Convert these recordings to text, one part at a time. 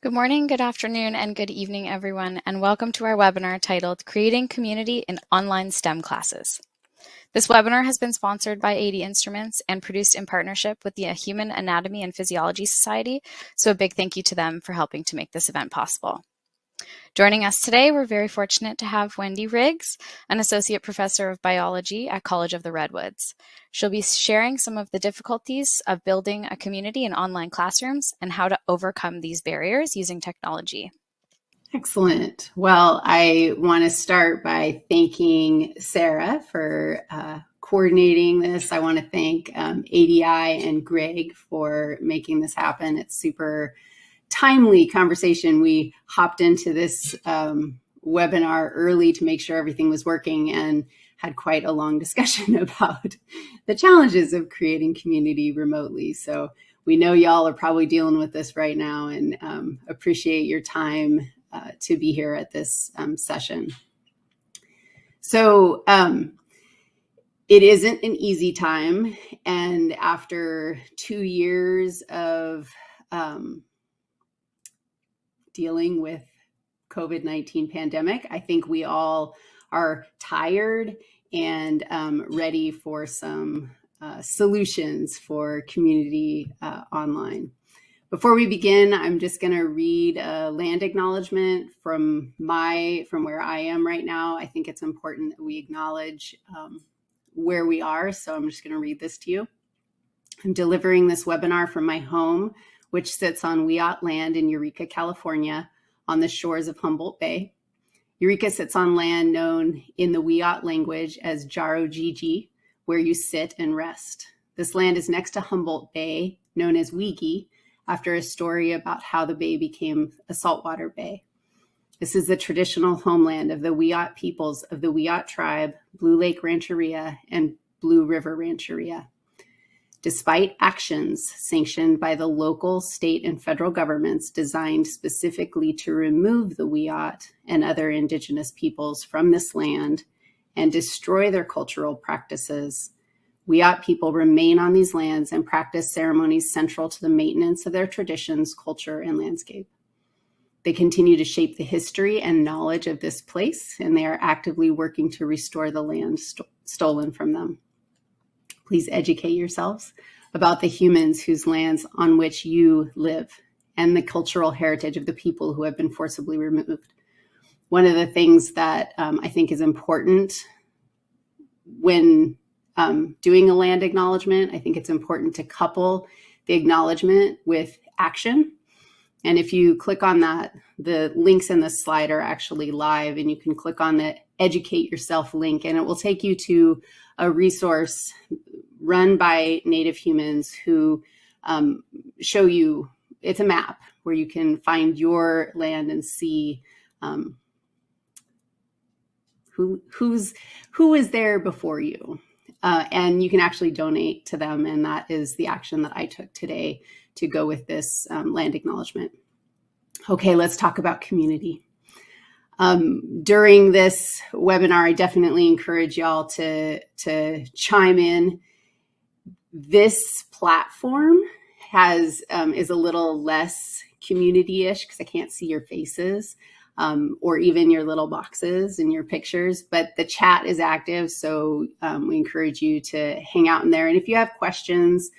Good morning, good afternoon, and good evening, everyone, and welcome to our webinar titled Creating Community in Online STEM Classes. This webinar has been sponsored by 80 Instruments and produced in partnership with the Human Anatomy and Physiology Society, so a big thank you to them for helping to make this event possible. Joining us today, we're very fortunate to have Wendy Riggs, an Associate Professor of Biology at College of the Redwoods. She'll be sharing some of the difficulties of building a community in online classrooms and how to overcome these barriers using technology. Excellent. Well, I want to start by thanking Sarah for coordinating this. I want to thank ADI and Greg for making this happen. It's super timely conversation. We hopped into this webinar early to make sure everything was working and had quite a long discussion about the challenges of creating community remotely. So we know y'all are probably dealing with this right now, and appreciate your time to be here at this session. So it isn't an easy time, and after 2 years of dealing with COVID-19 pandemic, I think we all are tired and ready for some solutions for community online. Before we begin, I'm just going to read a land acknowledgement from where I am right now. I think it's important that we acknowledge where we are, so I'm just going to read this to you. I'm delivering this webinar from my home, which sits on Wiyot land in Eureka, California, on the shores of Humboldt Bay. Eureka sits on land known in the Wiyot language as Jaro-Gigi, where you sit and rest. This land is next to Humboldt Bay, known as Wigi, after a story about how the bay became a saltwater bay. This is the traditional homeland of the Wiyot peoples of the Wiyot tribe, Blue Lake Rancheria, and Blue River Rancheria. Despite actions sanctioned by the local, state, and federal governments designed specifically to remove the Wiyot and other indigenous peoples from this land and destroy their cultural practices, Wiyot people remain on these lands and practice ceremonies central to the maintenance of their traditions, culture, and landscape. They continue to shape the history and knowledge of this place, and they are actively working to restore the land stolen from them. Please educate yourselves about the humans whose lands on which you live and the cultural heritage of the people who have been forcibly removed. One of the things that I think is important when doing a land acknowledgement, I think it's important to couple the acknowledgement with action. And if you click on that, the links in the slide are actually live, and you can click on the Educate Yourself link, and it will take you to a resource run by Native humans who show you, it's a map where you can find your land and see who is there before you. And you can actually donate to them, and that is the action that I took today to go with this land acknowledgement. Okay, let's talk about community. During this webinar, I definitely encourage y'all to chime in. This platform is a little less community-ish because I can't see your faces or even your little boxes and your pictures, but the chat is active, so we encourage you to hang out in there. And if you have questions,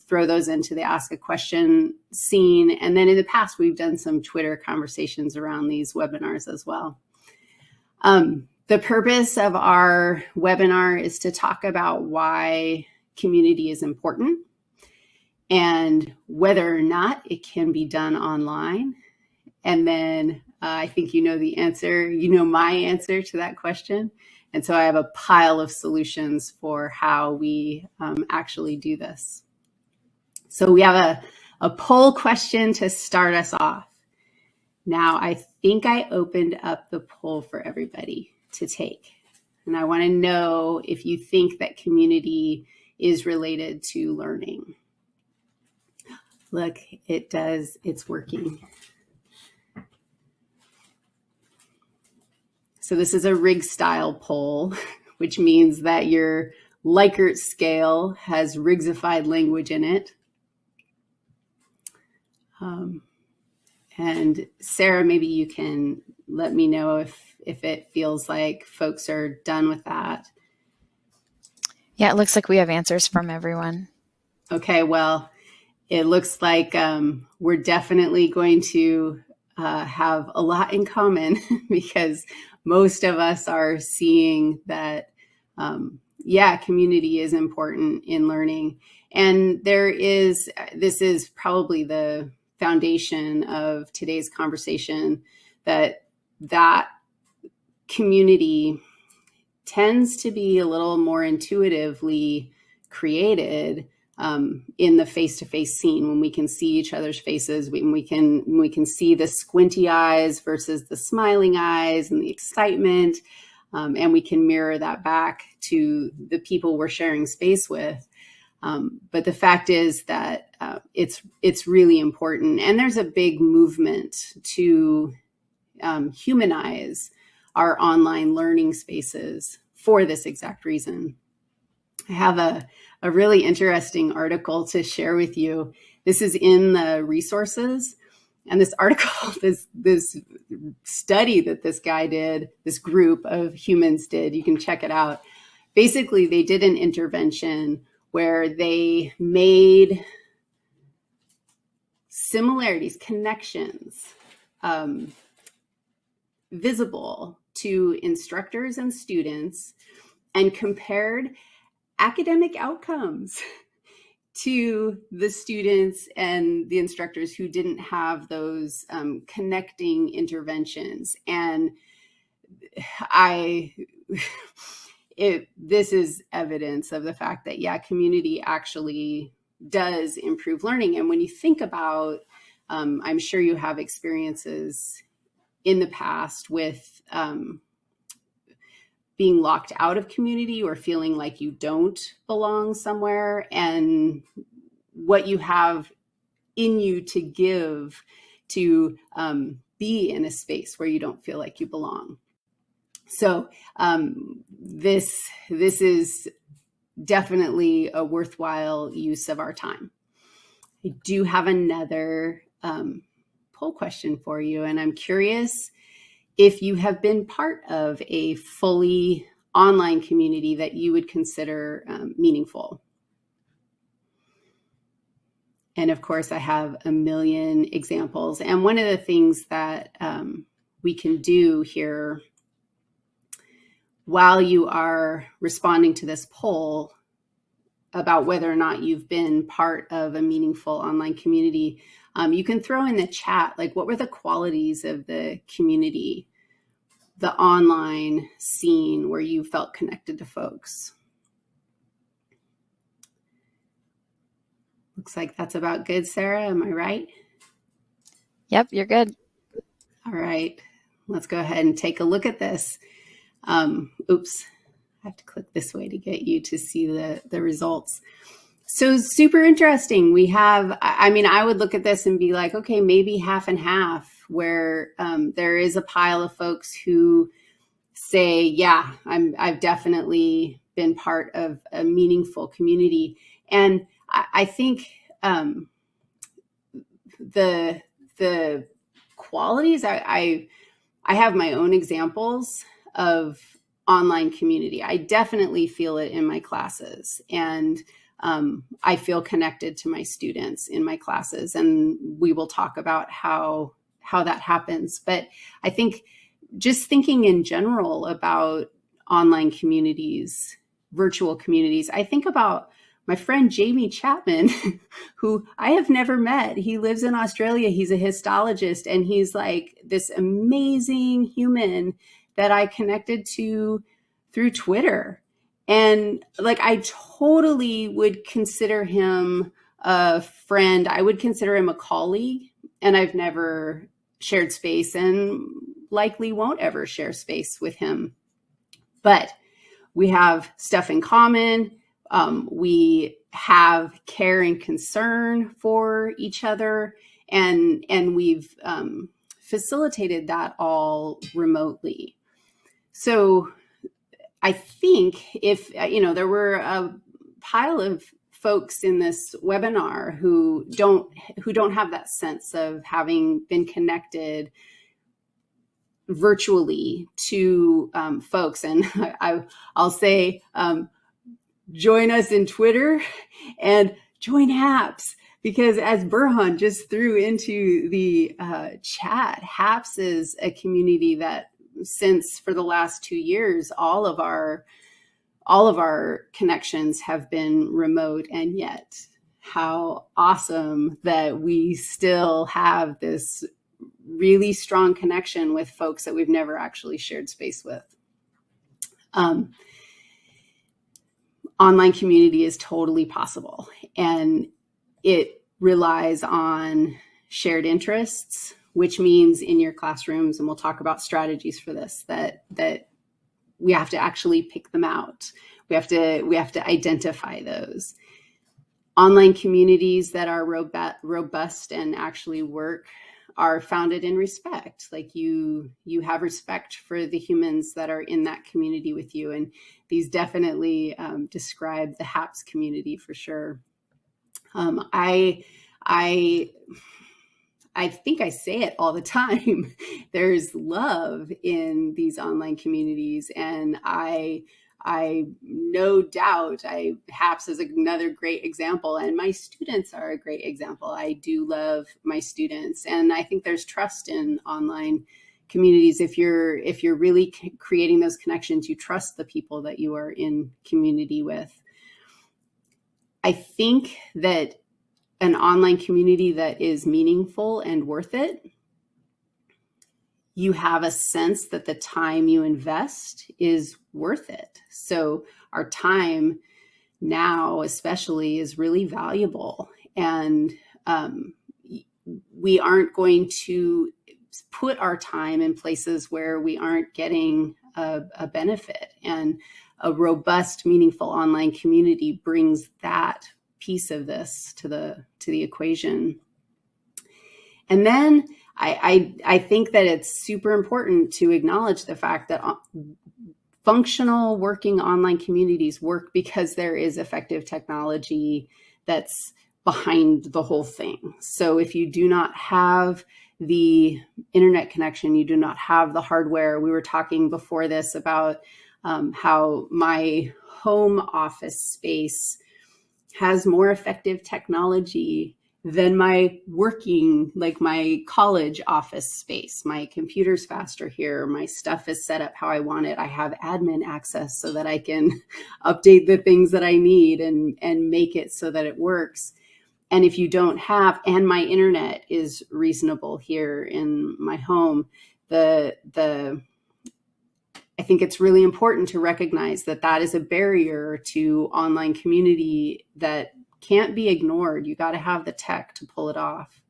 throw those into the Ask a Question scene. And then in the past, we've done some Twitter conversations around these webinars as well. The purpose of our webinar is to talk about why community is important and whether or not it can be done online. And then I think you know the answer, you know my answer to that question. And so I have a pile of solutions for how we actually do this. So we have a poll question to start us off. Now, I think I opened up the poll for everybody to take. And I want to know if you think that community is related to learning. Look, it does, it's working. So this is a Riggs style poll, which means that your Likert scale has Riggsified language in it. And Sarah, maybe you can let me know if it feels like folks are done with that. Yeah, it looks like we have answers from everyone. Okay, well, it looks like we're definitely going to have a lot in common because most of us are seeing that, community is important in learning. And this is probably the foundation of today's conversation, that community tends to be a little more intuitively created in the face-to-face scene, when we can see each other's faces, when we can see the squinty eyes versus the smiling eyes and the excitement, and we can mirror that back to the people we're sharing space with. But the fact is that it's really important, and there's a big movement to humanize our online learning spaces for this exact reason. I have a really interesting article to share with you. This is in the resources. And this article, this study that this guy did, this group of humans did, you can check it out. Basically, they did an intervention where they made similarities, connections, visible to instructors and students, and compared academic outcomes to the students and the instructors who didn't have those connecting interventions. And this is evidence of the fact that, community actually does improve learning. And when you think about, I'm sure you have experiences in the past with being locked out of community or feeling like you don't belong somewhere, and what you have in you to give to be in a space where you don't feel like you belong. So this is definitely a worthwhile use of our time. I do have another poll question for you, and I'm curious if you have been part of a fully online community that you would consider meaningful. And of course, I have a million examples. And one of the things that we can do here while you are responding to this poll about whether or not you've been part of a meaningful online community, you can throw in the chat, like, what were the qualities of the community, the online scene where you felt connected to folks? Looks like that's about good, Sarah. Am I right? Yep, you're good. All right, let's go ahead and take a look at this. Oops, I have to click this way to get you to see the results. So super interesting. We have, I would look at this and be like, okay, maybe half and half, where there is a pile of folks who say, yeah, I've definitely been part of a meaningful community. And I think the qualities, I have my own examples of online community. I definitely feel it in my classes, and I feel connected to my students in my classes, and we will talk about how that happens. But I think just thinking in general about online communities, virtual communities, I think about my friend Jamie Chapman, who I have never met. He lives in Australia. He's a histologist, and he's like this amazing human that I connected to through Twitter. And like, I totally would consider him a friend. I would consider him a colleague, and I've never shared space and likely won't ever share space with him. But we have stuff in common. We have care and concern for each other, and we've facilitated that all remotely. So I think if, there were a pile of folks in this webinar who don't have that sense of having been connected virtually to folks. And I'll say, join us in Twitter and join HAPS, because as Burhan just threw into the chat, HAPS is a community that since for the last 2 years, all of our connections have been remote, and yet how awesome that we still have this really strong connection with folks that we've never actually shared space with. Online community is totally possible, and it relies on shared interests, which means in your classrooms, and we'll talk about strategies for this, that we have to actually pick them out. We have to identify those. Online communities that are robust and actually work are founded in respect. Like you have respect for the humans that are in that community with you. And these definitely describe the HAPS community for sure. I think I say it all the time. There's love in these online communities, and I no doubt HAPS is another great example, and my students are a great example. I do love my students, and I think there's trust in online communities. If you're really creating those connections, you trust the people that you are in community with. I think that an online community that is meaningful and worth it, you have a sense that the time you invest is worth it. So our time now especially is really valuable, and we aren't going to put our time in places where we aren't getting a benefit. And a robust, meaningful online community brings that piece of this to the equation. And then I think that it's super important to acknowledge the fact that functional working online communities work because there is effective technology that's behind the whole thing. So if you do not have the internet connection, you do not have the hardware. We were talking before this about how my home office space has more effective technology than my working, like my college office space. My computer's faster here. My stuff is set up how I want it. I have admin access so that I can update the things that I need and make it so that it works. And if you don't have, and my internet is reasonable here in my home, I think it's really important to recognize that that is a barrier to online community that can't be ignored. You got to have the tech to pull it off.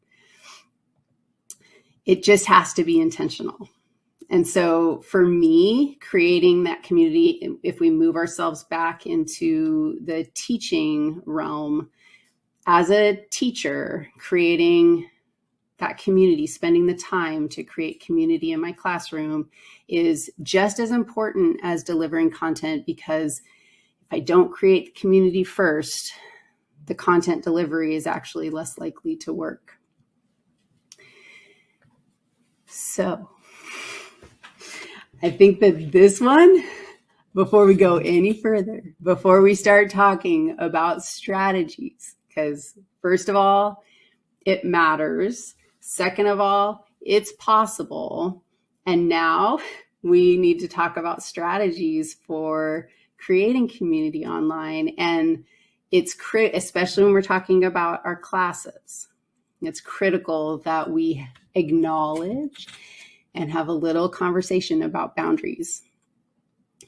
It just has to be intentional. And so for me, creating that community, if we move ourselves back into the teaching realm, as a teacher, creating that community, spending the time to create community in my classroom is just as important as delivering content, because if I don't create the community first, the content delivery is actually less likely to work. So I think that this one, before we go any further, before we start talking about strategies, because first of all, it matters. Second of all, it's possible. And now we need to talk about strategies for creating community online. And it's especially when we're talking about our classes, it's critical that we acknowledge and have a little conversation about boundaries.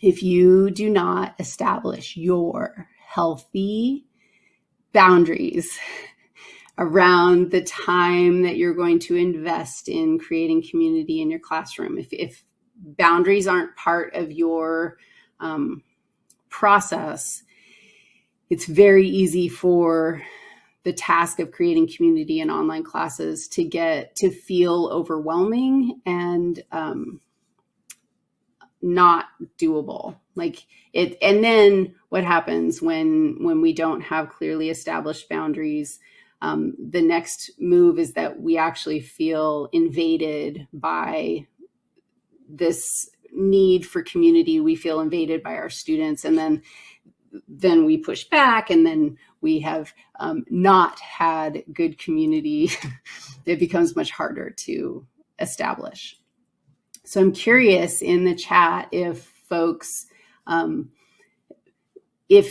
If you do not establish your healthy boundaries around the time that you're going to invest in creating community in your classroom, if boundaries aren't part of your process, it's very easy for the task of creating community in online classes to feel overwhelming and not doable. Like it, and then what happens when we don't have clearly established boundaries? The next move is that we actually feel invaded by this need for community. We feel invaded by our students, and then we push back, and then we have not had good community. It becomes much harder to establish. So I'm curious in the chat if folks, how do you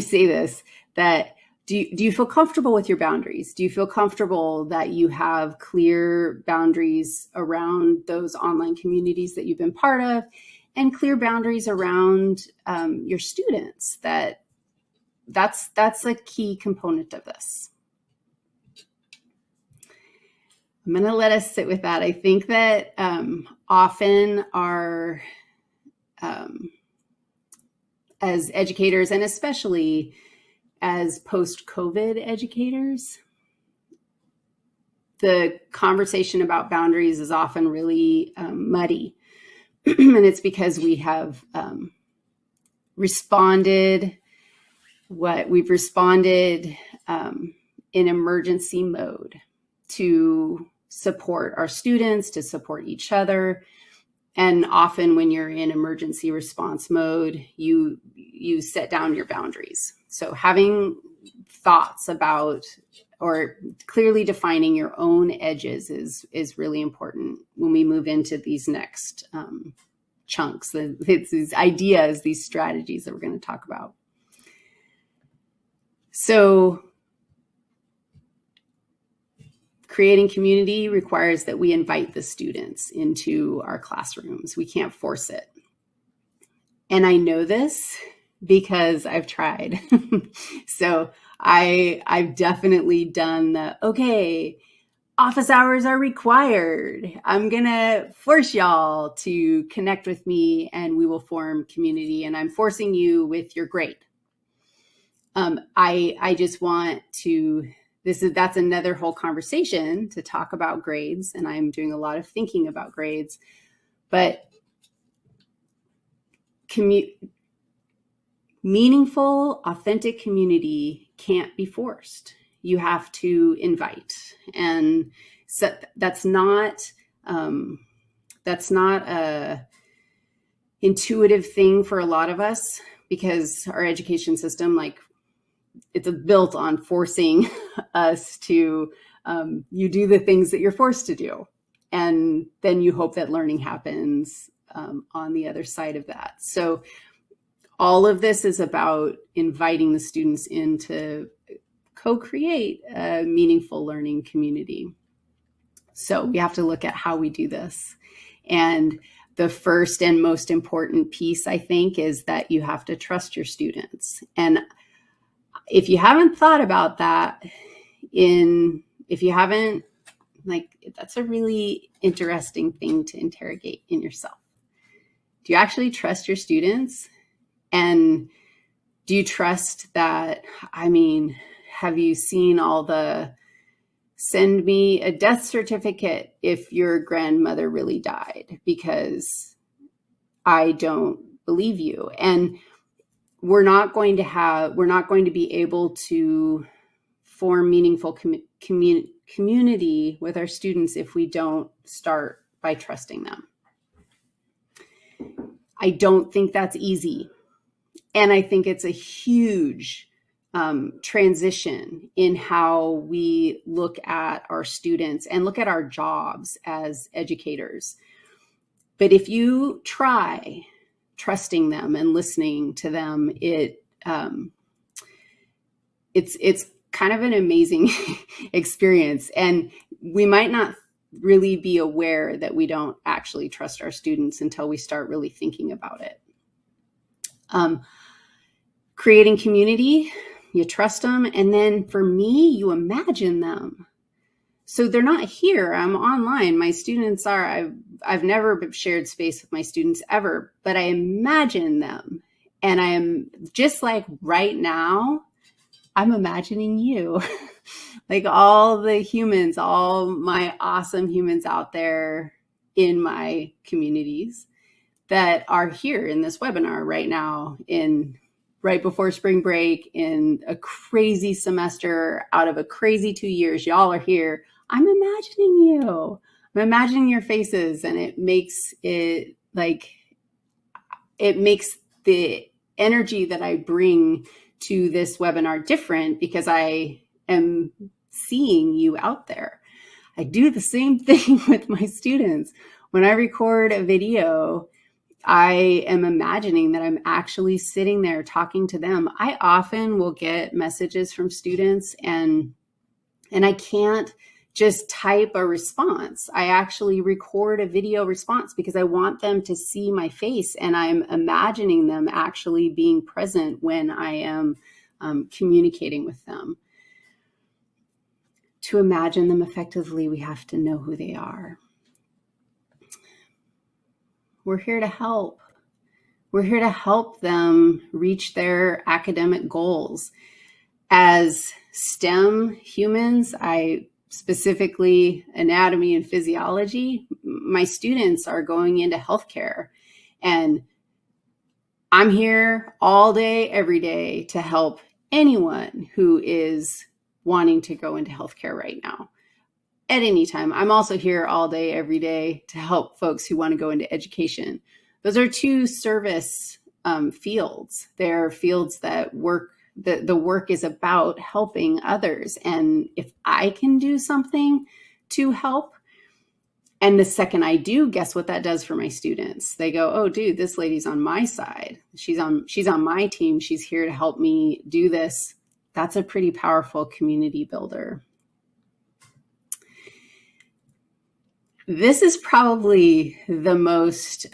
say this? That do you feel comfortable with your boundaries? Do you feel comfortable that you have clear boundaries around those online communities that you've been part of, and clear boundaries around your students? That's a key component of this. I'm going to let us sit with that. I think that often as educators, and especially as post-COVID educators, the conversation about boundaries is often really muddy. And it's because we have responded in emergency mode to support our students, to support each other. And often when you're in emergency response mode, you set down your boundaries. So having thoughts about or clearly defining your own edges is really important when we move into these next chunks. It's these ideas, these strategies that we're going to talk about. So creating community requires that we invite the students into our classrooms. We can't force it. And I know this because I've tried. So I've definitely done okay, office hours are required. I'm gonna force y'all to connect with me and we will form community, and I'm forcing you with your grade. I just want to, that's another whole conversation to talk about grades, and I'm doing a lot of thinking about grades, but meaningful, authentic community can't be forced. You have to invite. And so that's not a intuitive thing for a lot of us, because our education system, like, it's built on forcing us to, you do the things that you're forced to do. And then you hope that learning happens on the other side of that. So all of this is about inviting the students in to co-create a meaningful learning community. So we have to look at how we do this. And the first and most important piece, I think, is that you have to trust your students. And if you haven't thought about that, if you haven't, like, that's a really interesting thing to interrogate in yourself. Do you actually trust your students? And do you trust that, have you seen all the send me a death certificate if your grandmother really died, because I don't believe you? And we're not going to be able to form meaningful community with our students if we don't start by trusting them. I don't think that's easy. And I think it's a huge transition in how we look at our students and look at our jobs as educators. But if you try trusting them and listening to them, it's kind of an amazing experience. And we might not really be aware that we don't actually trust our students until we start really thinking about it. Creating community, you trust them. And then for me, you imagine them. So they're not here. I'm online. My students are, I've never shared space with my students ever, but I imagine them. And I am just like right now, I'm imagining you, like all the humans, all my awesome humans out there in my communities that are here in this webinar right now, right before spring break, in a crazy semester out of a crazy 2 years. Y'all are here. I'm imagining you. I'm imagining your faces, and it makes the energy that I bring to this webinar different because I am seeing you out there. I do the same thing with my students. When I record a video, I am imagining that I'm actually sitting there talking to them. I often will get messages from students and I can't just type a response. I actually record a video response because I want them to see my face, and I'm imagining them actually being present when I am communicating with them. To imagine them effectively, we have to know who they are. We're here to help. We're here to help them reach their academic goals. As STEM humans, specifically anatomy and physiology, my students are going into healthcare, and I'm here all day, every day to help anyone who is wanting to go into healthcare right now. At any time. I'm also here all day, every day to help folks who want to go into education. Those are two service fields. They're fields that the work is about helping others. And if I can do something to help, and the second I do, guess what that does for my students? They go, oh, dude, this lady's on my side. She's on my team. She's here to help me do this. That's a pretty powerful community builder. This is probably the most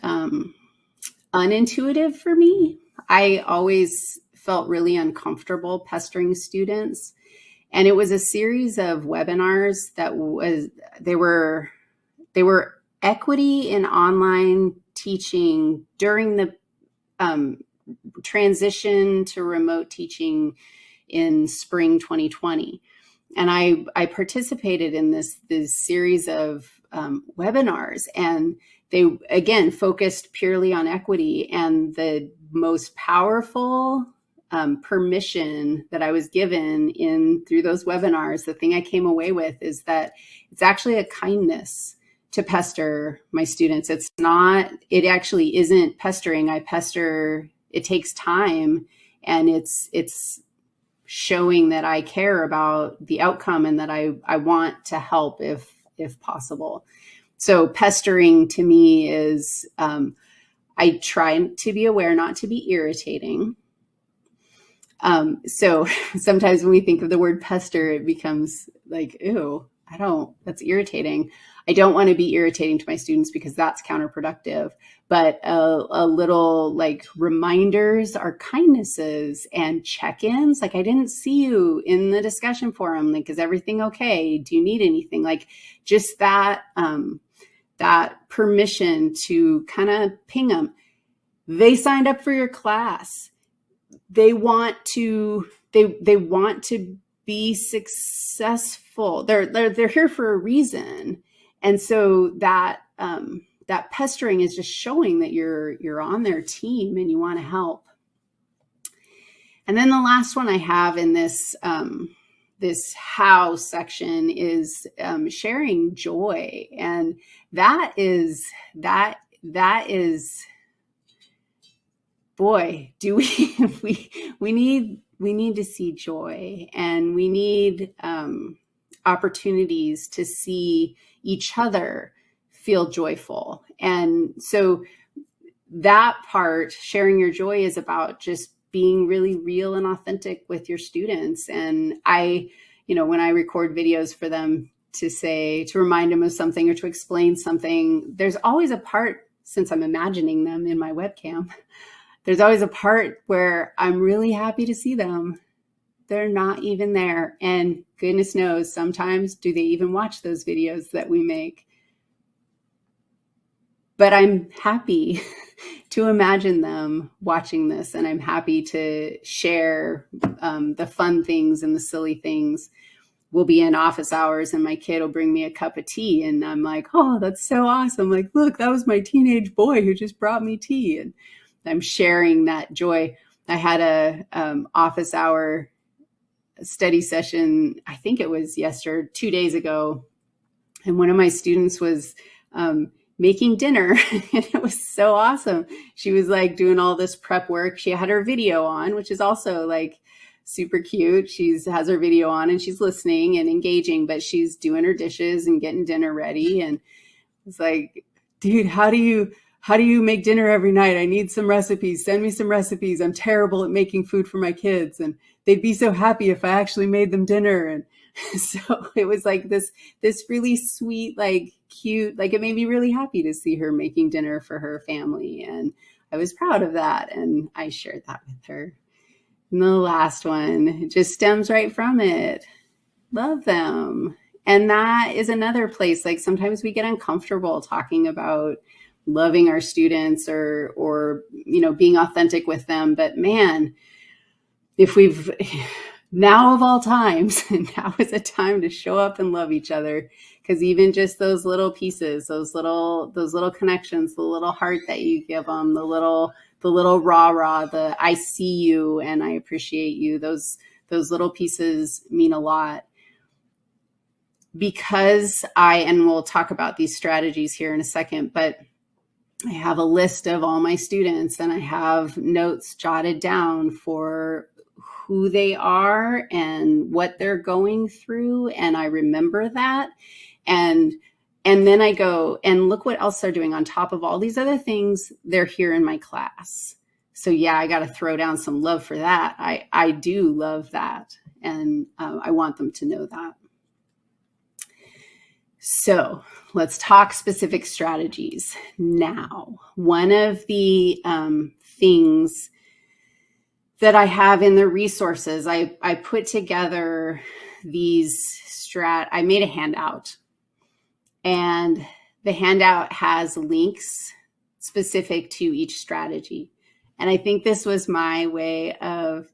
unintuitive for me. I always felt really uncomfortable pestering students. And it was a series of webinars they were equity in online teaching during the transition to remote teaching in spring 2020. And I participated in this series of webinars, and they again focused purely on equity. And the most powerful permission that I was given through those webinars, the thing I came away with is that it's actually a kindness to pester my students. It actually isn't pestering. I pester, it takes time, and it's showing that I care about the outcome and that I want to help if possible. So pestering to me is, I try to be aware not to be irritating. So sometimes when we think of the word pester, it becomes like, ew, that's irritating. I don't want to be irritating to my students because that's counterproductive. But a little like reminders are kindnesses, and check-ins. Like, I didn't see you in the discussion forum. Like, is everything okay? Do you need anything? Like, just that permission to kind of ping them. They signed up for your class. They want to be successful. They're here for a reason. And so that pestering is just showing that you're on their team and you want to help. And then the last one I have in this how section is sharing joy. And that is boy, do we need to see joy, and we need opportunities to see each other feel joyful. And so that part, sharing your joy, is about just being really real and authentic with your students. And when I record videos for them to remind them of something or to explain something, there's always a part, since I'm imagining them in my webcam, there's always a part where I'm really happy to see them. They're not even there. And goodness knows, sometimes do they even watch those videos that we make? But I'm happy to imagine them watching this, and I'm happy to share the fun things and the silly things we'll be in office hours and my kid will bring me a cup of tea. And I'm like, oh, that's so awesome. Like, look, that was my teenage boy who just brought me tea. And I'm sharing that joy. I had a office hour study session, I think it was 2 days ago. And one of my students was making dinner and it was so awesome. She was like doing all this prep work. She had her video on, which is also like super cute. She has her video on and she's listening and engaging, but she's doing her dishes and getting dinner ready. And it's like, dude, how do you make dinner every night? I need some recipes. Send me some recipes. I'm terrible at making food for my kids. And they'd be so happy if I actually made them dinner. And so it was like this really sweet, like cute, like it made me really happy to see her making dinner for her family. And I was proud of that. And I shared that with her. And the last one, it just stems right from it. Love them. And that is another place, like sometimes we get uncomfortable talking about loving our students or being authentic with them. But man, if we've now of all times, now is a time to show up and love each other. Because even just those little pieces, those little connections, the little heart that you give them, the little rah-rah, the I see you and I appreciate you, those little pieces mean a lot. Because and we'll talk about these strategies here in a second, but I have a list of all my students and I have notes jotted down for who they are and what they're going through. And I remember that. And then I go and look what else they're doing on top of all these other things. They're here in my class. So yeah, I got to throw down some love for that. I do love that. And I want them to know that. So let's talk specific strategies now. One of the things that I have in the resources, I put together I made a handout, and the handout has links specific to each strategy. And I think this was my way of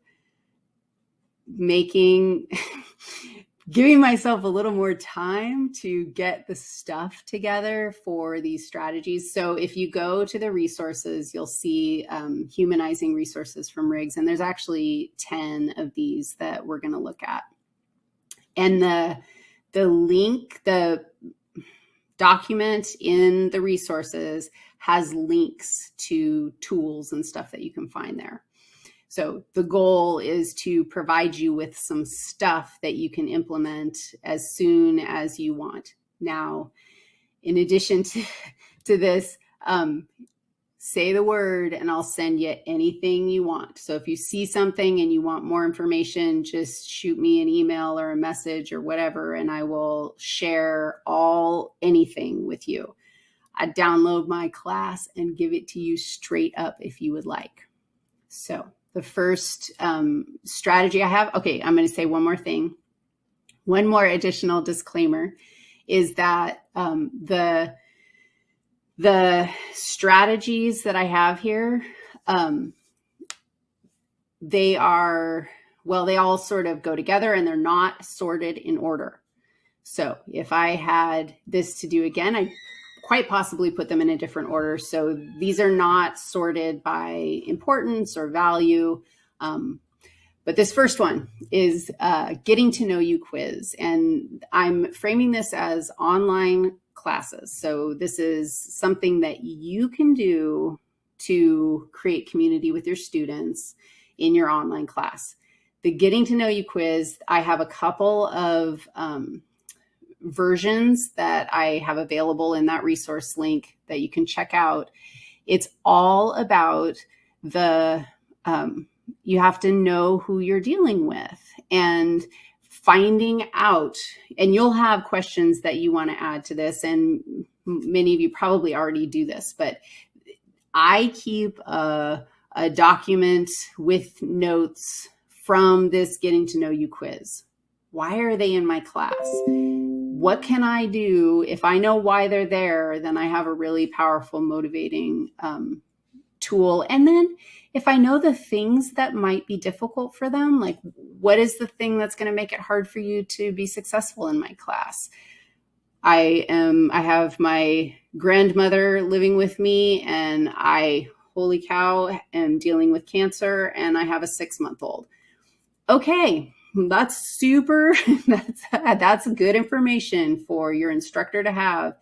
giving myself a little more time to get the stuff together for these strategies. So if you go to the resources, you'll see humanizing resources from Riggs. And there's actually 10 of these that we're going to look at. And the link, the document in the resources has links to tools and stuff that you can find there. So the goal is to provide you with some stuff that you can implement as soon as you want. Now, in addition to this, say the word and I'll send you anything you want. So if you see something and you want more information, just shoot me an email or a message or whatever, and I will share anything with you. I download my class and give it to you straight up if you would like. So the first strategy I have, okay, I'm going to say one more thing. One more additional disclaimer is that the strategies that I have here, they all sort of go together and they're not sorted in order. So if I had this to do again, I quite possibly put them in a different order. So these are not sorted by importance or value. But this first one is getting to know you quiz. And I'm framing this as online classes. So this is something that you can do to create community with your students in your online class. The getting to know you quiz, I have a couple of versions that I have available in that resource link that you can check out. It's all about you have to know who you're dealing with and finding out, and you'll have questions that you want to add to this. And many of you probably already do this, but I keep a document with notes from this getting to know you quiz. Why are they in my class? What can I do? If I know why they're there, then I have a really powerful, motivating tool. And then if I know the things that might be difficult for them, like what is the thing that's going to make it hard for you to be successful in my class? I have my grandmother living with me, and holy cow, am dealing with cancer, and I have a 6-month-old. Okay, that's super, that's good information for your instructor to have,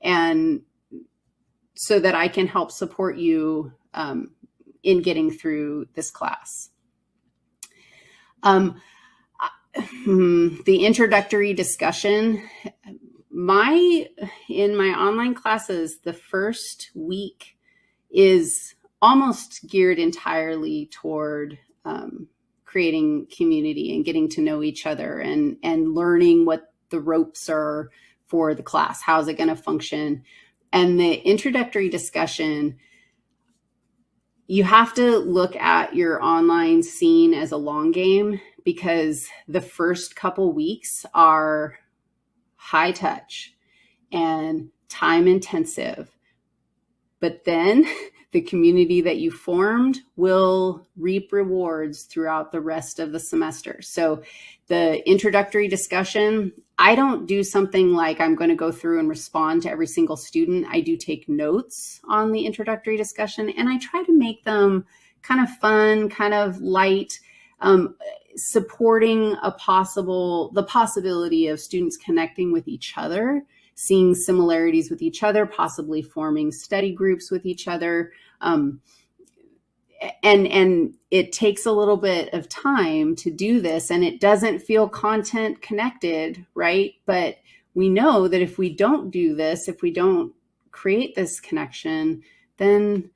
and so that I can help support you in getting through this class. The introductory discussion. In my online classes, the first week is almost geared entirely toward creating community and getting to know each other and learning what the ropes are for the class. How's it going to function? And the introductory discussion, you have to look at your online scene as a long game, because the first couple weeks are high touch and time intensive. But then the community that you formed will reap rewards throughout the rest of the semester. So the introductory discussion, I don't do something like I'm going to go through and respond to every single student. I do take notes on the introductory discussion, and I try to make them kind of fun, kind of light, supporting the possibility of students connecting with each other, seeing similarities with each other, possibly forming study groups with each other. And it takes a little bit of time to do this, and it doesn't feel content connected, right? But we know that if we don't do this, if we don't create this connection, then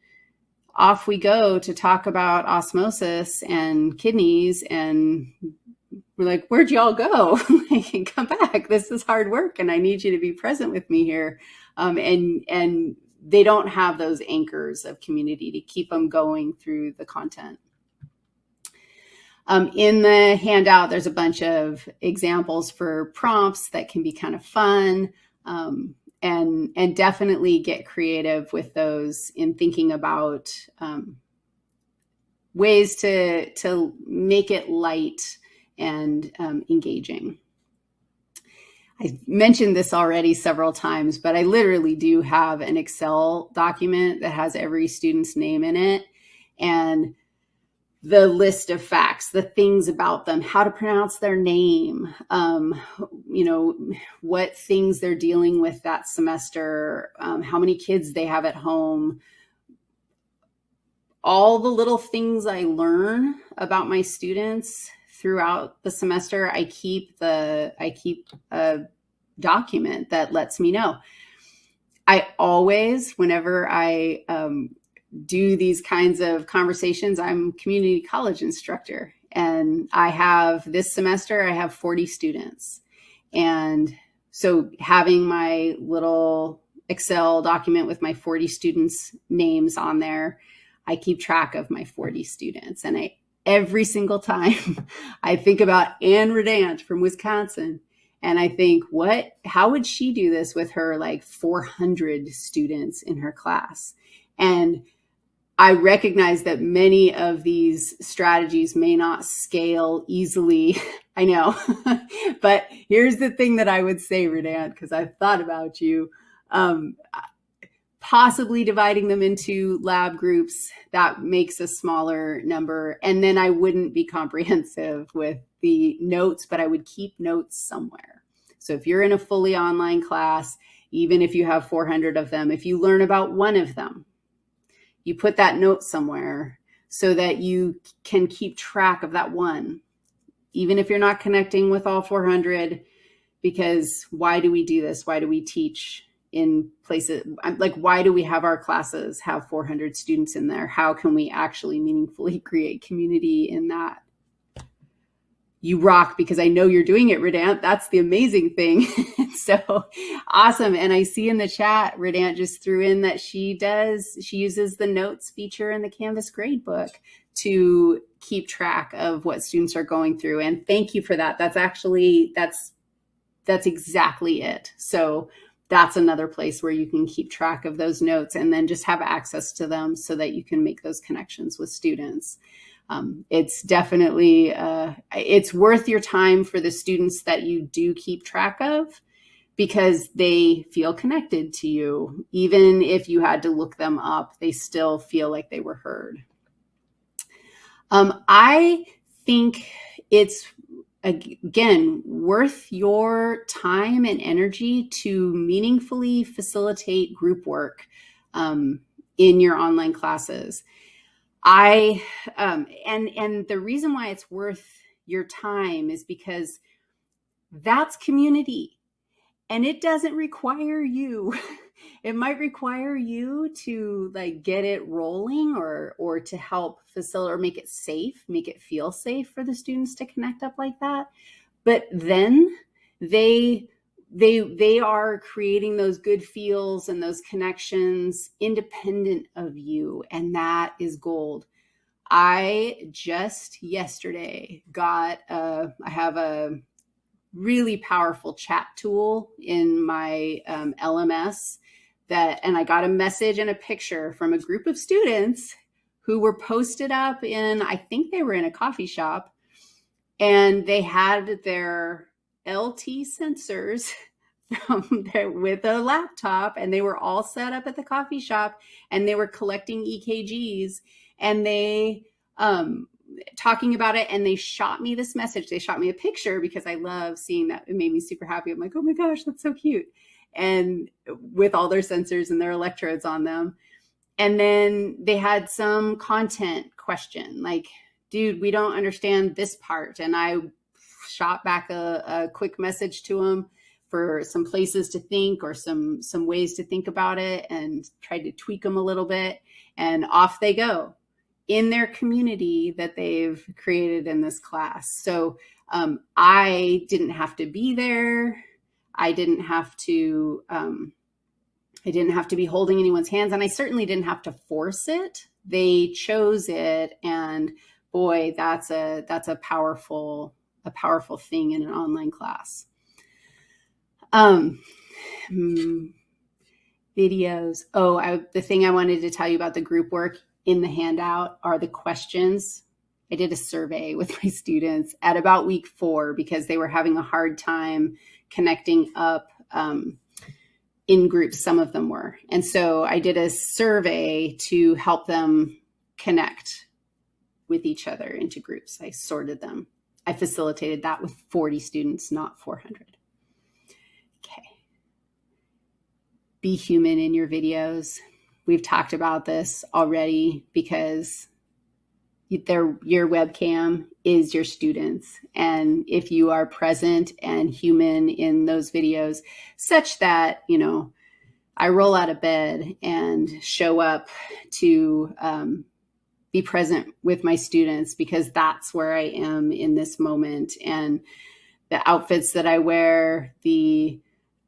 off we go to talk about osmosis and kidneys, and we're like, where'd y'all go? Come back. This is hard work, and I need you to be present with me here. And they don't have those anchors of community to keep them going through the content. In the handout, there's a bunch of examples for prompts that can be kind of fun, and definitely get creative with those in thinking about ways to make it light and engaging. I mentioned this already several times, but I literally do have an Excel document that has every student's name in it, and the list of facts, the things about them, how to pronounce their name, what things they're dealing with that semester, how many kids they have at home, all the little things I learn about my students throughout the semester. I keep a document that lets me know. I always, whenever I do these kinds of conversations, I'm a community college instructor, and this semester I have 40 students. And so having my little Excel document with my 40 students' names on there, I keep track of my 40 students. And every single time I think about Ann Redant from Wisconsin, and I think, how would she do this with her like 400 students in her class? And I recognize that many of these strategies may not scale easily. I know, but here's the thing that I would say, Redant, because I've thought about you, possibly dividing them into lab groups, that makes a smaller number. And then I wouldn't be comprehensive with the notes, but I would keep notes somewhere. So if you're in a fully online class, even if you have 400 of them, if you learn about one of them, you put that note somewhere so that you can keep track of that one, even if you're not connecting with all 400, because why do we do this? Why do we teach in places like, why do we have our classes have 400 students in there? How can we actually meaningfully create community in that? You rock, because I know you're doing it, Redant. That's the amazing thing. So awesome. And I see in the chat, Redant just threw in that she uses the notes feature in the Canvas gradebook to keep track of what students are going through. And thank you for that. That's exactly it. So that's another place where you can keep track of those notes and then just have access to them so that you can make those connections with students. It's definitely, it's worth your time for the students that you do keep track of, because they feel connected to you. Even if you had to look them up, they still feel like they were heard. I think it's, again, worth your time and energy to meaningfully facilitate group work in your online classes. And the reason why it's worth your time is because that's community, and it doesn't require you. It might require you to like get it rolling or to help facilitate or make it safe, make it feel safe for the students to connect up like that. But then they are creating those good feels and those connections independent of you, and that is gold. I just yesterday got I have a really powerful chat tool in my LMS and I got a message and a picture from a group of students who were posted up in, I think they were in a coffee shop, and they had their LT sensors with a laptop, and they were all set up at the coffee shop, and they were collecting EKGs, and they talking about it, and they shot me this message. They shot me a picture because I love seeing that. It made me super happy. I'm like, oh my gosh, that's so cute. And with all their sensors and their electrodes on them. And then they had some content question like, dude, we don't understand this part. And I shot back a quick message to them for some places to think or some ways to think about it, and tried to tweak them a little bit, and off they go in their community that they've created in this class. So I didn't have to be there. I didn't have to be holding anyone's hands, and I certainly didn't have to force it. They chose it, and boy, that's a powerful thing in an online class. Videos. The thing I wanted to tell you about the group work in the handout are the questions. I did a survey with my students at about week 4 because they were having a hard time connecting up in groups. Some of them were. And so I did a survey to help them connect with each other into groups. I sorted them. I facilitated that with 40 students, not 400. Okay. Be human in your videos. We've talked about this already because your webcam is your students. And if you are present and human in those videos, such that, I roll out of bed and show up to be present with my students because that's where I am in this moment. And the outfits that I wear, the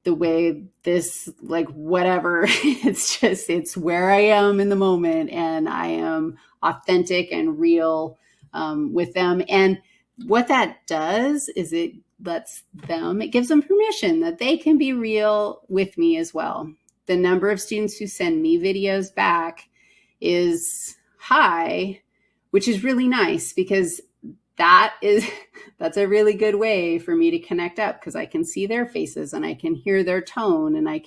way this, like, whatever, it's where I am in the moment, and I am authentic and real with them. And what that does is it gives them permission that they can be real with me as well. The number of students who send me videos back is high, which is really nice because that's a really good way for me to connect up, because I can see their faces and I can hear their tone, and I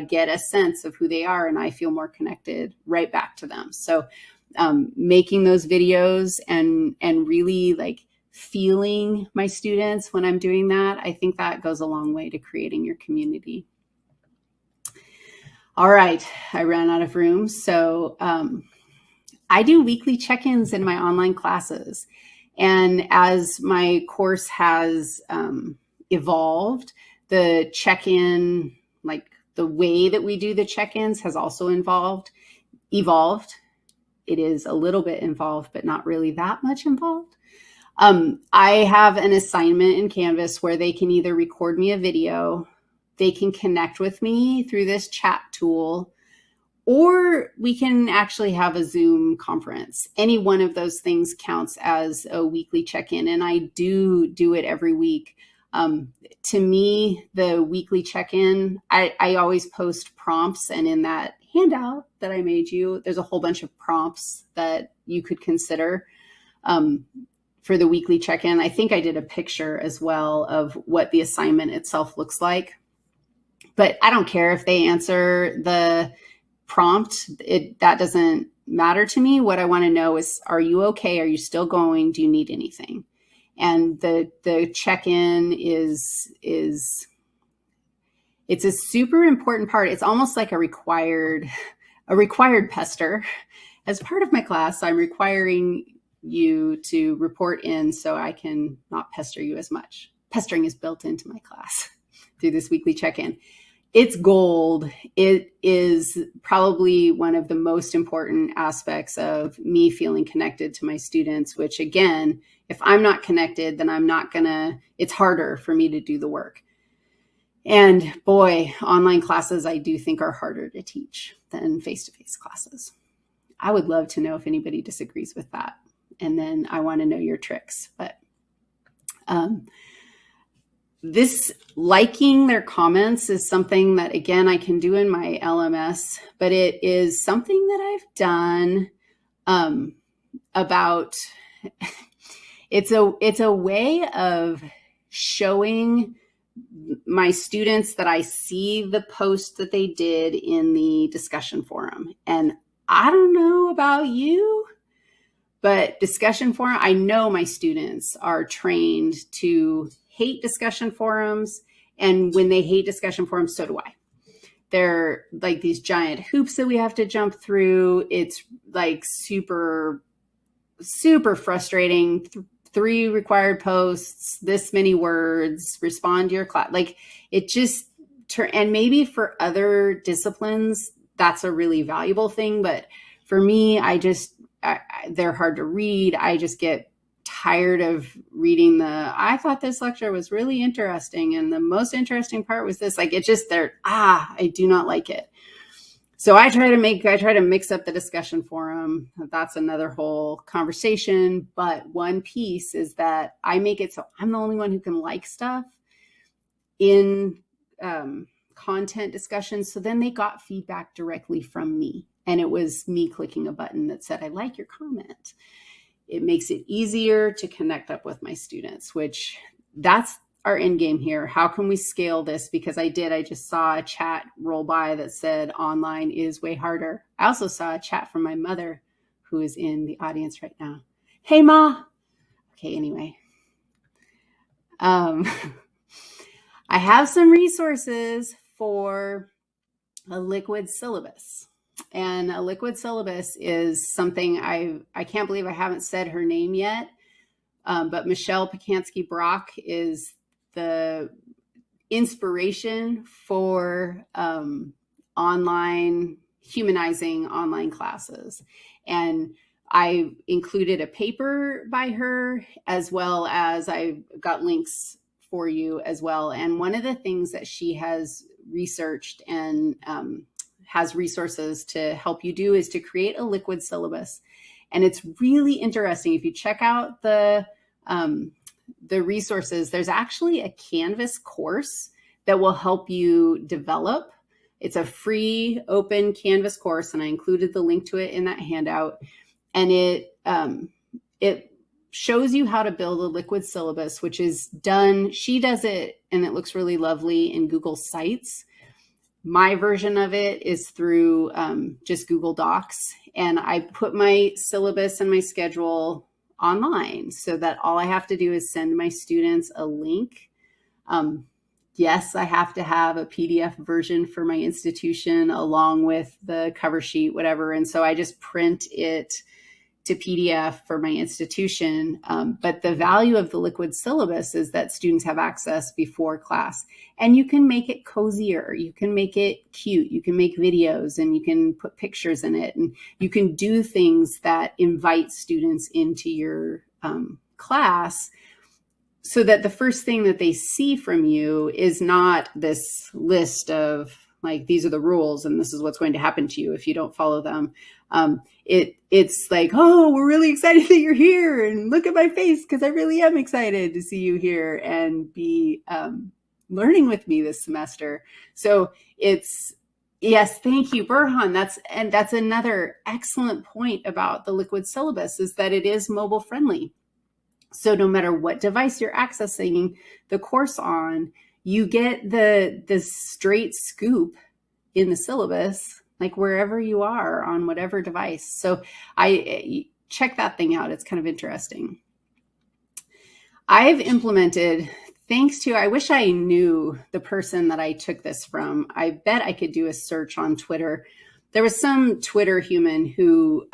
get a sense of who they are, and I feel more connected right back to them. So making those videos and really like feeling my students when I'm doing that, I think that goes a long way to creating your community. All right, I ran out of room. So I do weekly check-ins in my online classes. And as my course has evolved, the check-in, like the way that we do the check-ins, has also evolved. It is a little bit involved, but not really that much involved. I have an assignment in Canvas where they can either record me a video, they can connect with me through this chat tool, or we can actually have a Zoom conference. Any one of those things counts as a weekly check-in, and I do it every week. To me, the weekly check-in, I always post prompts, and in that handout that I made you, there's a whole bunch of prompts that you could consider for the weekly check-in. I think I did a picture as well of what the assignment itself looks like, but I don't care if they answer the prompt. That doesn't matter to me. What I want to know is, are you okay? Are you still going? Do you need anything? And the check-in is it's a super important part. It's almost like a required pester. As part of my class, I'm requiring you to report in so I can not pester you as much. Pestering is built into my class through this weekly check-in. It's gold. It is probably one of the most important aspects of me feeling connected to my students, which again, if I'm not connected, then it's harder for me to do the work. And boy, online classes I do think are harder to teach than face-to-face classes. I would love to know if anybody disagrees with that. And then I want to know your tricks. But this liking their comments is something that, again, I can do in my LMS, but it is something that I've done about, it's a way of showing my students that I see the post that they did in the discussion forum. And I don't know about you, but discussion forum, I know my students are trained to hate discussion forums. And when they hate discussion forums, so do I. They're like these giant hoops that we have to jump through. It's like super, super frustrating. 3 required posts, this many words, respond to your class. Like it just, and maybe for other disciplines, that's a really valuable thing. But for me, they're hard to read. I just get tired of reading I thought this lecture was really interesting, and the most interesting part was this. Like it just, I do not like it. So I try to mix up the discussion forum. That's another whole conversation. But one piece is that I make it so I'm the only one who can like stuff in content discussions. So then they got feedback directly from me. And it was me clicking a button that said, I like your comment. It makes it easier to connect up with my students, which that's our end game here. How can we scale this? Because I just saw a chat roll by that said online is way harder. I also saw a chat from my mother who is in the audience right now. Hey, Ma. Okay, anyway. I have some resources for a liquid syllabus. And a liquid syllabus is something I can't believe I haven't said her name yet, but Michelle Pacansky-Brock is the inspiration for humanizing online classes. And I included a paper by her, as well as I got links for you as well. And one of the things that she has researched and has resources to help you do is to create a liquid syllabus. And it's really interesting. If you check out the resources, there's actually a Canvas course that will help you develop. It's a free open Canvas course, and I included the link to it in that handout. And it shows you how to build a liquid syllabus, which is done. She does it, and it looks really lovely in Google Sites. My version of it is through just Google Docs, and I put my syllabus and my schedule online so that all I have to do is send my students a link. Yes, I have to have a PDF version for my institution along with the cover sheet, whatever. And so I just print it to PDF for my institution. But the value of the liquid syllabus is that students have access before class, and you can make it cozier. You can make it cute. You can make videos, and you can put pictures in it, and you can do things that invite students into your class, so that the first thing that they see from you is not this list of like, these are the rules and this is what's going to happen to you if you don't follow them. It's like, oh, we're really excited that you're here, and look at my face because I really am excited to see you here and be learning with me this semester. So yes, thank you, Burhan. That's another excellent point about the Liquid syllabus, is that it is mobile friendly. So no matter what device you're accessing the course on, you get the straight scoop in the syllabus, like wherever you are on whatever device. So I check that thing out. It's kind of interesting. I've implemented, thanks to, I wish I knew the person that I took this from. I bet I could do a search on Twitter. There was some Twitter human who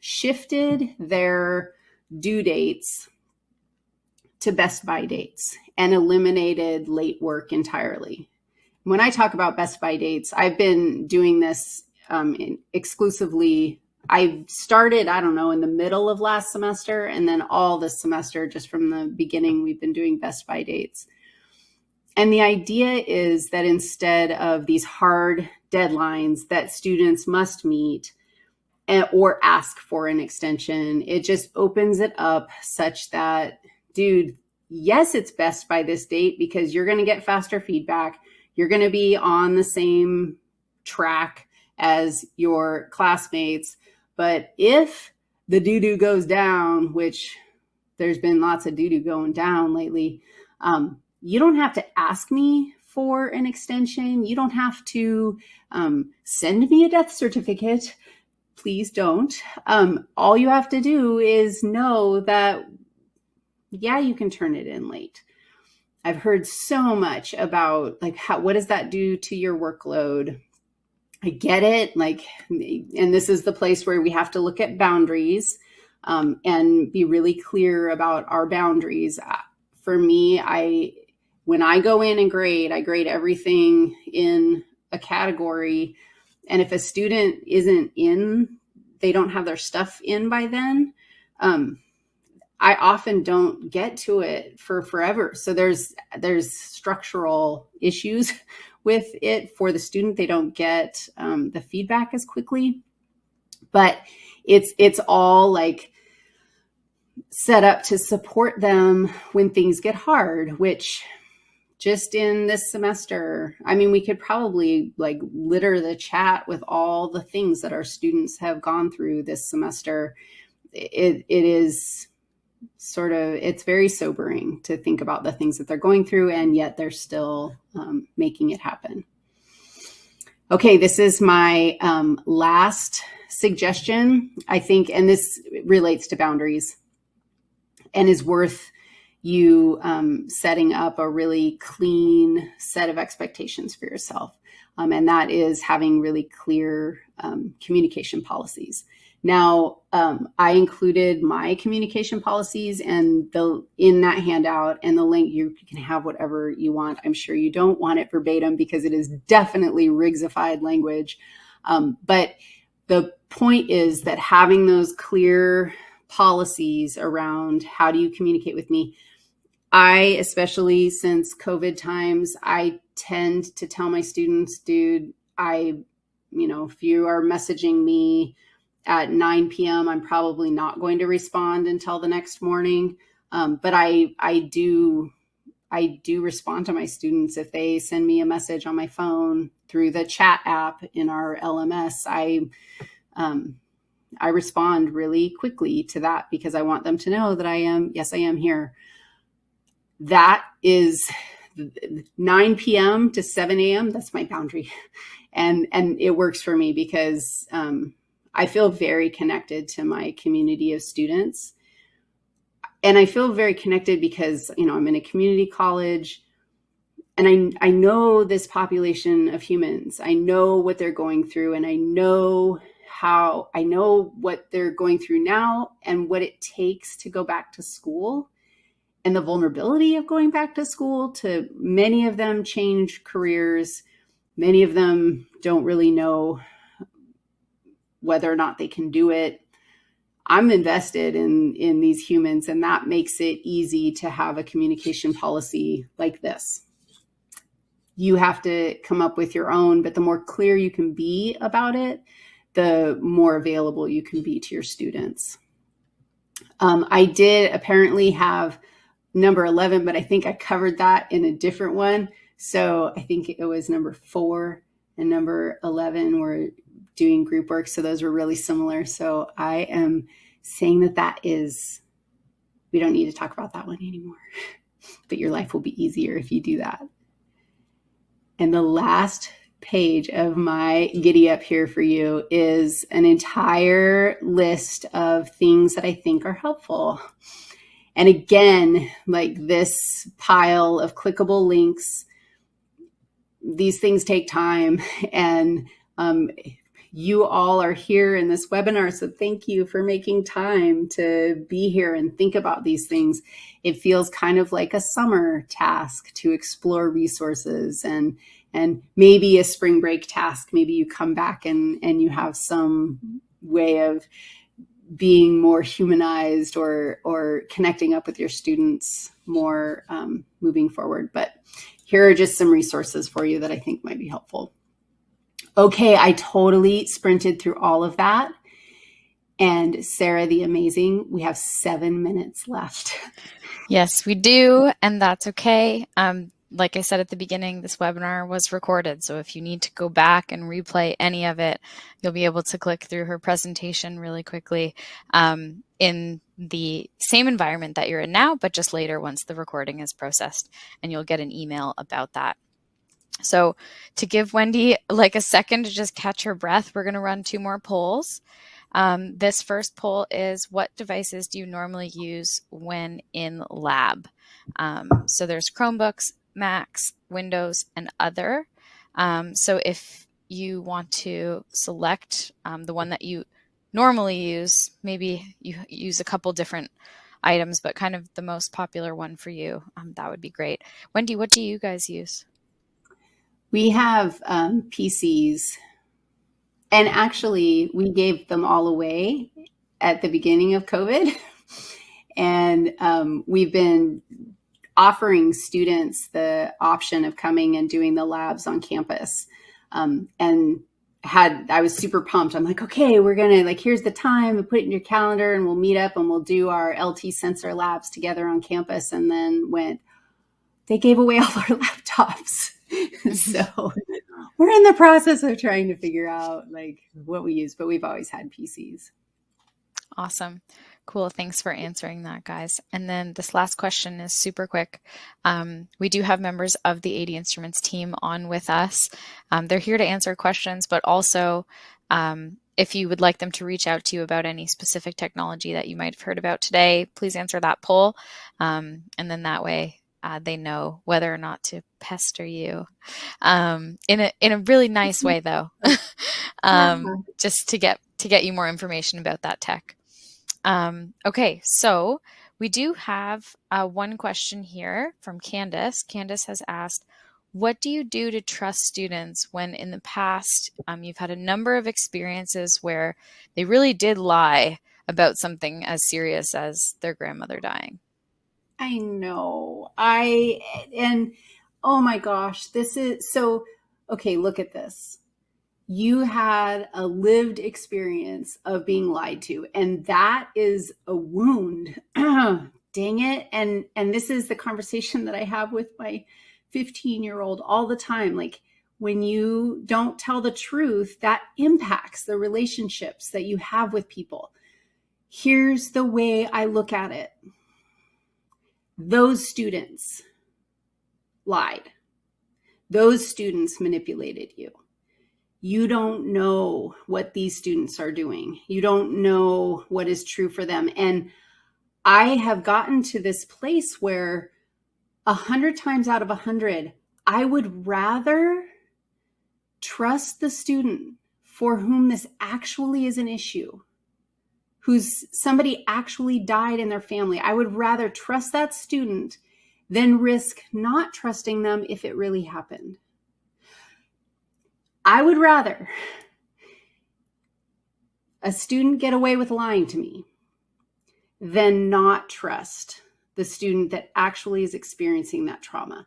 shifted their due dates to Best By dates and eliminated late work entirely. When I talk about Best By dates, I've been doing this exclusively. I started, I don't know, in the middle of last semester, and then all this semester, just from the beginning, we've been doing Best By dates. And the idea is that instead of these hard deadlines that students must meet or ask for an extension, it just opens it up such that, dude, yes, it's best by this date because you're going to get faster feedback. You're going to be on the same track as your classmates. But if the doo-doo goes down, which there's been lots of doo-doo going down lately, you don't have to ask me for an extension. You don't have to send me a death certificate. Please don't. All you have to do is know that, yeah, you can turn it in late. I've heard so much about, like, what does that do to your workload? I get it. Like, and this is the place where we have to look at boundaries and be really clear about our boundaries. For me, when I go in and grade, I grade everything in a category. And if a student isn't in, they don't have their stuff in by then, I often don't get to it for forever. So there's structural issues with it for the student. They don't get the feedback as quickly, but it's all like set up to support them when things get hard, which just in this semester, I mean, we could probably like litter the chat with all the things that our students have gone through this semester. It is sort of, it's very sobering to think about the things that they're going through, and yet they're still making it happen. Okay, this is my last suggestion, I think, and this relates to boundaries and is worth you setting up a really clean set of expectations for yourself. And that is having really clear communication policies. Now, I included my communication policies and in that handout, and the link, you can have whatever you want. I'm sure you don't want it verbatim because it is definitely Riggsified language. But the point is that having those clear policies around how do you communicate with me, especially since COVID times, I tend to tell my students, dude, if you are messaging me at 9 p.m., I'm probably not going to respond until the next morning. But I do respond to my students. If they send me a message on my phone through the chat app in our LMS, I respond really quickly to that because I want them to know that I am here. That is 9 p.m. to 7 a.m. That's my boundary. And it works for me because I feel very connected to my community of students. And I feel very connected because, I'm in a community college, and I know this population of humans. I know what they're going through, and I know what they're going through now and what it takes to go back to school and the vulnerability of going back to school. To many of them change careers. Many of them don't really know whether or not they can do it. I'm invested in these humans, and that makes it easy to have a communication policy like this. you have to come up with your own, but the more clear you can be about it, the more available you can be to your students. I did apparently have number 11, but I think I covered that in a different one. So I think it was number 4 and number 11 were doing group work. So those were really similar. So I am saying that is, we don't need to talk about that one anymore, but your life will be easier if you do that. And the last page of my giddy up here for you is an entire list of things that I think are helpful. And again, like this pile of clickable links, these things take time, and you all are here in this webinar. So thank you for making time to be here and think about these things. It feels kind of like a summer task to explore resources, and maybe a spring break task. Maybe you come back and you have some way of being more humanized or connecting up with your students more moving forward. But here are just some resources for you that I think might be helpful. Okay, I totally sprinted through all of that. And Sarah, the amazing, we have 7 minutes left. Yes, we do, and that's okay. Like I said at the beginning, this webinar was recorded, so if you need to go back and replay any of it, you'll be able to click through her presentation really quickly in the same environment that you're in now, but just later once the recording is processed, and you'll get an email about that. So to give Wendy like a second to just catch her breath, we're going to run 2 more polls. This first poll is, what devices do you normally use when in lab? So there's Chromebooks, Macs, Windows, and other. So if you want to select the one that you normally use, maybe you use a couple different items, but kind of the most popular one for you, that would be great. Wendy, what do you guys use? We have PCs, and actually we gave them all away at the beginning of COVID. And we've been offering students the option of coming and doing the labs on campus. And I was super pumped. I'm like, okay, we're going to, like, here's the time, and put it in your calendar, and we'll meet up and we'll do our LT sensor labs together on campus. And then they gave away all our laptops. So we're in the process of trying to figure out like what we use, but we've always had PCs. Awesome. Cool. Thanks for answering that, guys. And then this last question is super quick. We do have members of the 80 Instruments team on with us. They're here to answer questions, but also if you would like them to reach out to you about any specific technology that you might have heard about today, please answer that poll. And then that way they know whether or not to pester you in a really nice way, though, just to get you more information about that tech. Okay, so we do have one question here from Candace. Candace has asked, what do you do to trust students when in the past you've had a number of experiences where they really did lie about something as serious as their grandmother dying? I know. And oh my gosh, this is so, okay, look at this. You had a lived experience of being lied to, and that is a wound. Dang it. And this is the conversation that I have with my 15-year-old all the time. Like, when you don't tell the truth, that impacts the relationships that you have with people. Here's the way I look at it. Those students lied. Those students manipulated you. You don't know what these students are doing. You don't know what is true for them. And I have gotten to this place where 100 times out of 100, I would rather trust the student for whom this actually is an issue, somebody actually died in their family. I would rather trust that student than risk not trusting them if it really happened. I would rather a student get away with lying to me than not trust the student that actually is experiencing that trauma.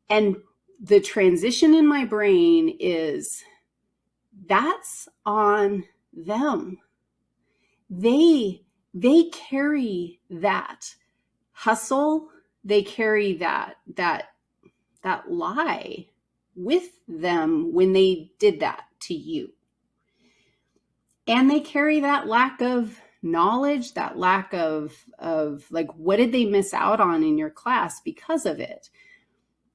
And the transition in my brain is, that's on them. They carry that hustle. They carry that lie with them when they did that to you. And they carry that lack of knowledge, that lack of like, what did they miss out on in your class because of it?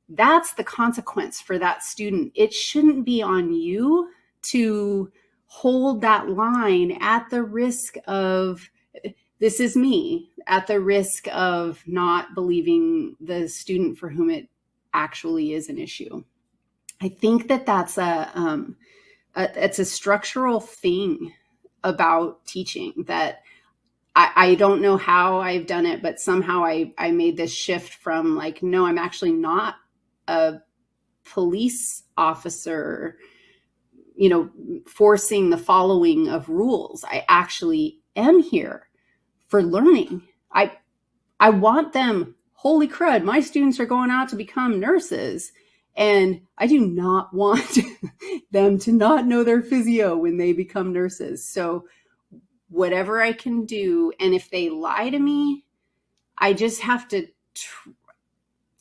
That's the consequence for that student. It shouldn't be on you to hold that line at the risk of, this is me, at the risk of not believing the student for whom it actually is an issue. I think that that's it's a structural thing about teaching that I don't know how I've done it, but somehow I made this shift from like, no, I'm actually not a police officer, forcing the following of rules. I actually am here for learning. I want them, holy crud, my students are going out to become nurses, and I do not want them to not know their physio when they become nurses. So whatever I can do, and if they lie to me, I just have to,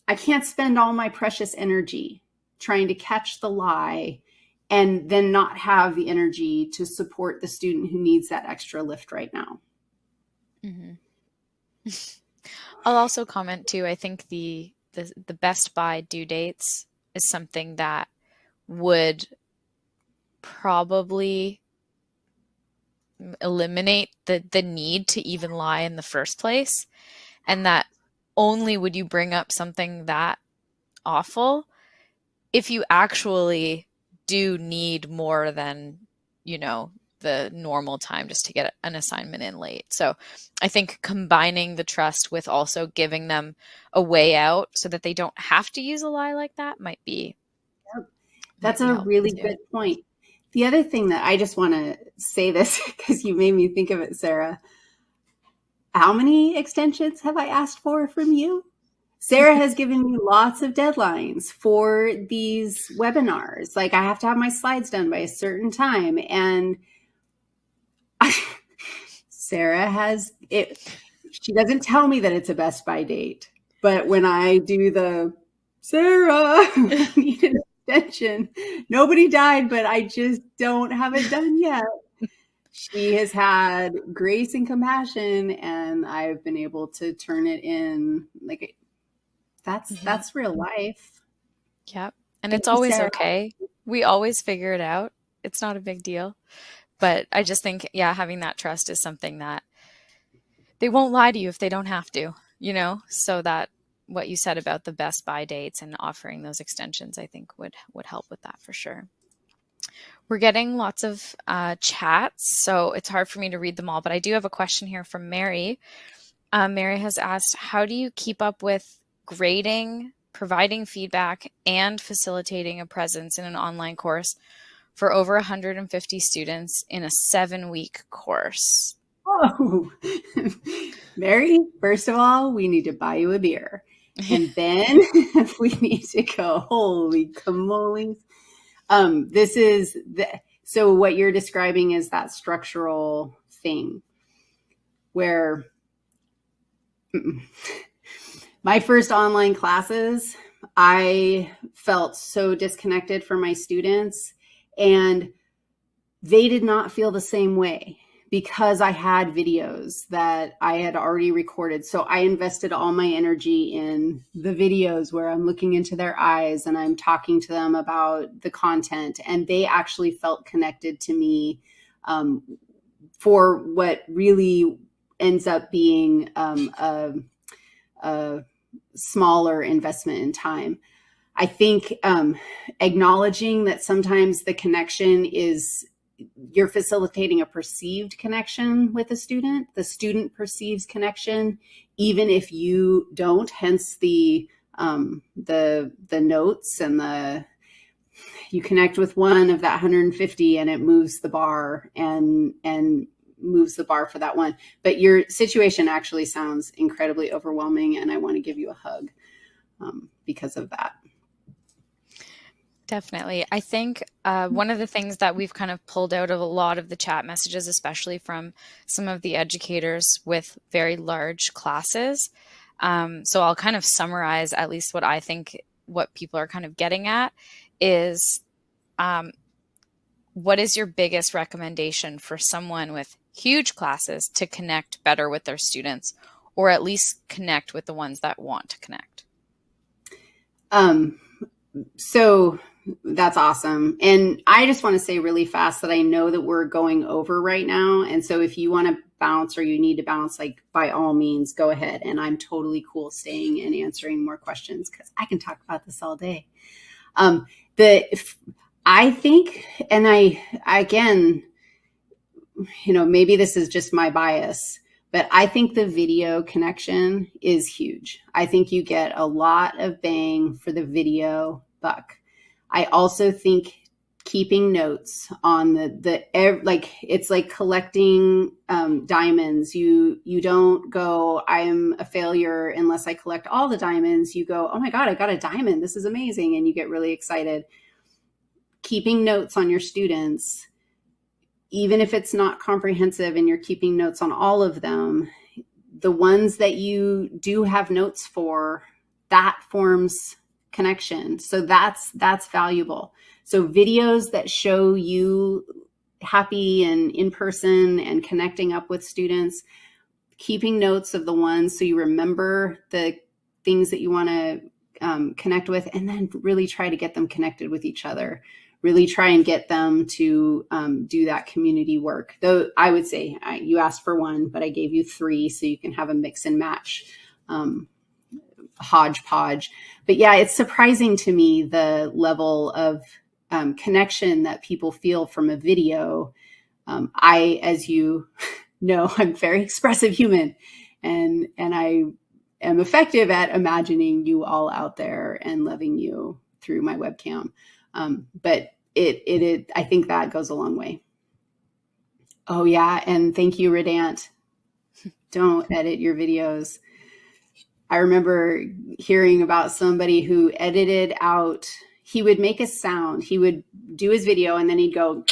I can't spend all my precious energy trying to catch the lie and then not have the energy to support the student who needs that extra lift right now. Mm-hmm. I'll also comment too, I think the best by due dates is something that would probably eliminate the need to even lie in the first place, and that only would you bring up something that awful if you actually do need more than, the normal time just to get an assignment in late. So I think combining the trust with also giving them a way out so that they don't have to use a lie like that might be. Yep. That's a really good point. The other thing that I just want to say this because you made me think of it, Sarah. How many extensions have I asked for from you? Sarah has given me lots of deadlines for these webinars. Like, I have to have my slides done by a certain time. And Sarah has it. She doesn't tell me that it's a best by date. But when I do the, Sarah, I need an extension. Nobody died, but I just don't have it done yet. She has had grace and compassion, and I've been able to turn it in. Like, that's real life. Yep. And it's always okay. We always figure it out. It's not a big deal. But I just think, having that trust is something that they won't lie to you if they don't have to, so that what you said about the best by dates and offering those extensions, I think would help with that for sure. We're getting lots of chats, so it's hard for me to read them all, but I do have a question here from Mary. Mary has asked, how do you keep up with grading, providing feedback, and facilitating a presence in an online course for over 150 students in a 7-week course? Oh, Mary, first of all, we need to buy you a beer. And then we need to go, holy camolies. So what you're describing is that structural thing where my first online classes, I felt so disconnected from my students, and they did not feel the same way because I had videos that I had already recorded. So I invested all my energy in the videos where I'm looking into their eyes and I'm talking to them about the content, and they actually felt connected to me for what really ends up being a smaller investment in time. I think acknowledging that sometimes the connection is, you're facilitating a perceived connection with a student. The student perceives connection, even if you don't. Hence the notes and you connect with one of that 150, and it moves the bar and moves the bar for that one. But your situation actually sounds incredibly overwhelming, and I want to give you a hug because of that. Definitely. I think one of the things that we've kind of pulled out of a lot of the chat messages, especially from some of the educators with very large classes. So I'll kind of summarize at least what I think what people are kind of getting at is um, what is your biggest recommendation for someone with huge classes to connect better with their students, or at least connect with the ones that want to connect? So that's awesome. And I just want to say really fast that I know that we're going over right now. And so if you want to bounce or you need to bounce, like by all means, go ahead. And I'm totally cool staying and answering more questions because I can talk about this all day. I think, and again, maybe this is just my bias, but I think the video connection is huge. I think you get a lot of bang for the video buck. I also think keeping notes on it's like collecting diamonds. You don't go, I'm a failure unless I collect all the diamonds. You go, oh my God, I got a diamond. This is amazing. And you get really excited. Keeping notes on your students, even if it's not comprehensive and you're keeping notes on all of them, the ones that you do have notes for, that forms connection. So that's valuable. So videos that show you happy and in person and connecting up with students, keeping notes of the ones so you remember the things that you want to connect with, and then really try to get them connected with each other. Really try and get them to do that community work. Though I would say you asked for one, but I gave you 3 so you can have a mix and match hodgepodge. But yeah, it's surprising to me the level of connection that people feel from a video. As you know, I'm a very expressive human, and I am effective at imagining you all out there and loving you through my webcam. But I think that goes a long way. Oh yeah. And thank you, Redant. Don't edit your videos. I remember hearing about somebody who edited out, he would make a sound. He would do his video and then he'd go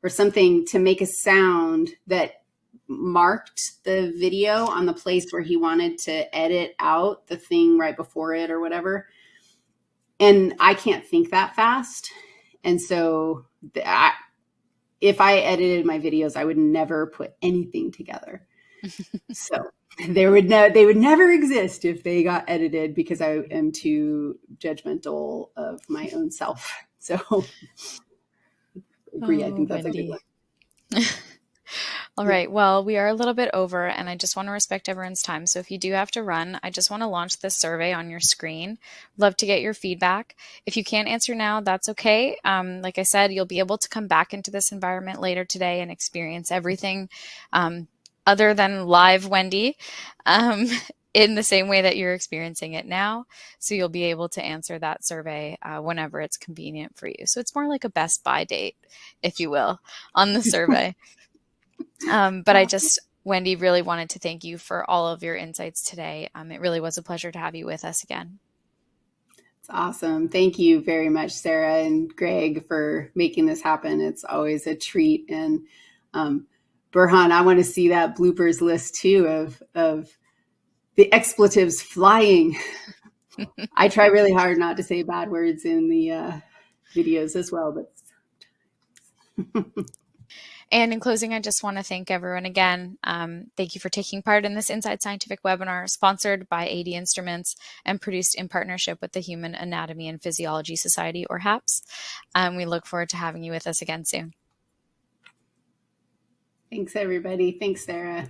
or something to make a sound that marked the video on the place where he wanted to edit out the thing right before it or whatever. And I can't think that fast. And so if I edited my videos, I would never put anything together. So they would never exist if they got edited because I am too judgmental of my own self. So agree. I think that's Wendy. a good one. All right. Well, we are a little bit over, and I just want to respect everyone's time. So if you do have to run, I just want to launch this survey on your screen. Love to get your feedback. If you can't answer now, that's okay. Like I said, you'll be able to come back into this environment later today and experience everything other than live Wendy in the same way that you're experiencing it now. So you'll be able to answer that survey whenever it's convenient for you. So it's more like a Best Buy date, if you will, on the survey. But Wendy, really wanted to thank you for all of your insights today. It really was a pleasure to have you with us again. It's awesome. Thank you very much, Sarah and Greg, for making this happen. It's always a treat. And Burhan, I want to see that bloopers list too of the expletives flying. I try really hard not to say bad words in the videos as well, but And in closing, I just want to thank everyone again. Thank you for taking part in this Inside Scientific webinar, sponsored by AD Instruments and produced in partnership with the Human Anatomy and Physiology Society, or HAPS. We look forward to having you with us again soon. Thanks, everybody. Thanks, Sarah.